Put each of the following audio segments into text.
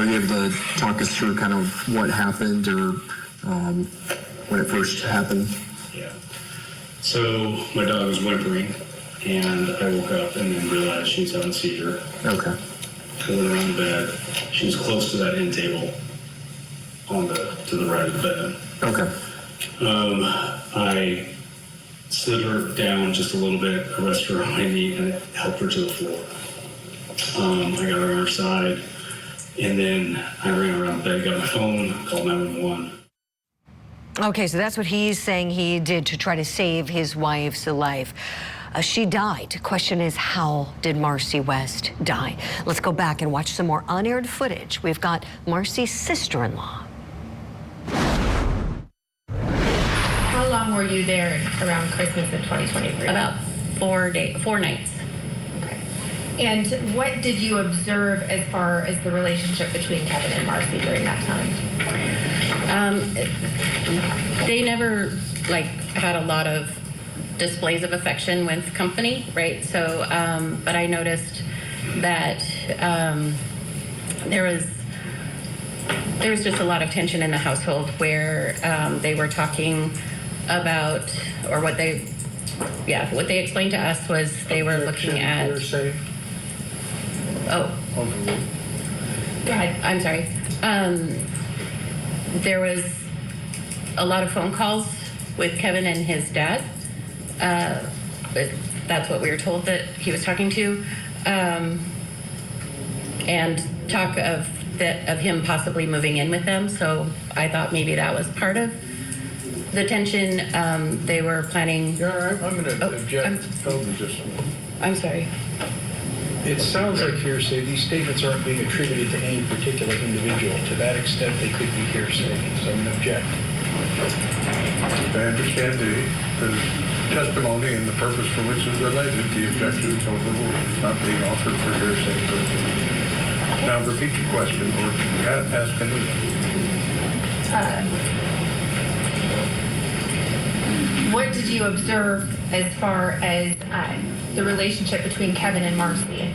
Are you able to talk us through kind of what happened or when it first happened? Yeah. So my dog was whimpering, and I woke up and then realized she was having a seizure. Okay. I went around the bed. She was close to that end table to the right of the bed. Okay. I slid her down just a little bit, I rested her on my knee, and helped her to the floor. I got her on her side, and then I ran around the bed, got my phone, called 911. Okay, so that's what he's saying he did to try to save his wife's life. She died. Question is, how did Marcy West die? Let's go back and watch some more unaired footage. We've got Marcy's sister-in-law. How long were you there around Christmas of 2023? About 4 nights. Okay. And what did you observe as far as the relationship between Kevin and Marcy during that time? They never had a lot of displays of affection with company, right? So, but I noticed that there was just a lot of tension in the household where they were talking about, or what they explained to us was they were looking at. Hearsay. Oh. Go ahead. I'm sorry. There was a lot of phone calls with Kevin and his dad. That's what we were told that he was talking to, and talk of him possibly moving in with them. So I thought maybe that was part of the tension. They were planning. Yeah, I'm going to object. Hold on just a minute. I'm sorry. It sounds like hearsay. These statements aren't being attributed to any particular individual. To that extent, they could be hearsay. So I'm going to object. I understand the testimony and the purpose for which it's related. The objection is overruled. It's not being offered for hearsay purposes. Now repeat your question, or ask anything. What did you observe as far as the relationship between Kevin and Marcy,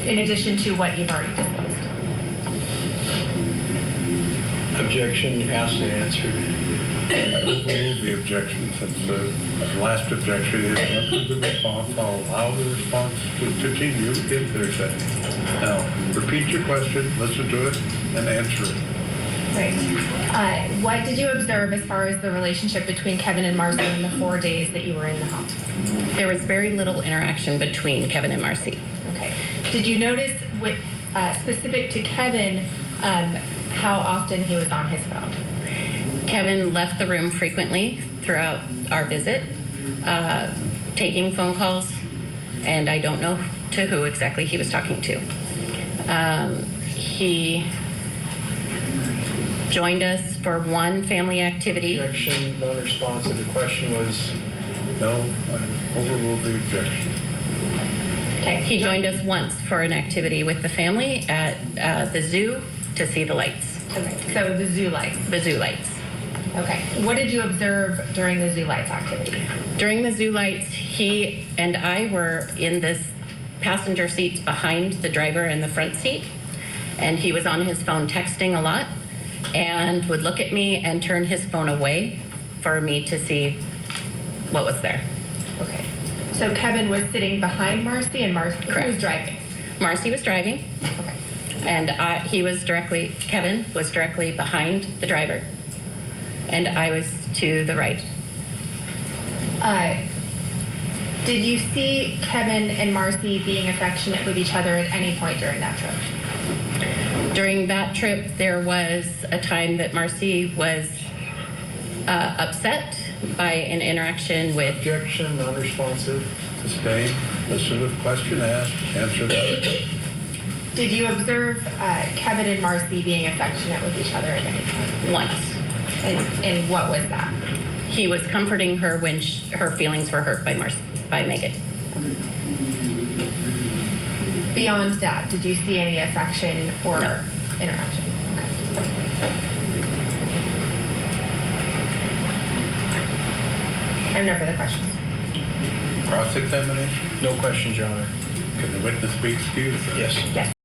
in addition to what you've already discussed? Objection asked and answered. Overrule the objection, since the last objection is not the response. I'll allow the response to continue if there's any. Now, repeat your question, listen to it, and answer it. Right. What did you observe as far as the relationship between Kevin and Marcy in the 4 days that you were in the home? There was very little interaction between Kevin and Marcy. Okay. Did you notice, with specific to Kevin, how often he was on his phone? Kevin left the room frequently throughout our visit, taking phone calls, and I don't know to who exactly he was talking to. He joined us for one family activity. Objection, non-responsive. The question was. No, I overruled the objection. Okay. He joined us once for an activity with the family at the zoo to see the lights. Okay. So the zoo lights. The zoo lights. Okay. What did you observe during the zoo lights activity? During the zoo lights, he and I were in this passenger seats behind the driver in the front seat, and he was on his phone texting a lot and would look at me and turn his phone away for me to see what was there. Okay. So Kevin was sitting behind Marcy, and Marcy was driving. Marcy was driving. Okay. And Kevin was directly behind the driver, and I was to the right. Did you see Kevin and Marcy being affectionate with each other at any point during that trip? During that trip, there was a time that Marcy was upset by an interaction with. Objection, non-responsive. Sustained. Listen to the question asked. Answer that. Did you observe Kevin and Marcy being affectionate with each other at any point? Once. And what was that? He was comforting her when her feelings were hurt by Megan. Beyond that, did you see any affection or interaction? Okay. I have no further questions. Cross-examination? No questions, Your Honor. Can the witness be excused? Yes. Yes.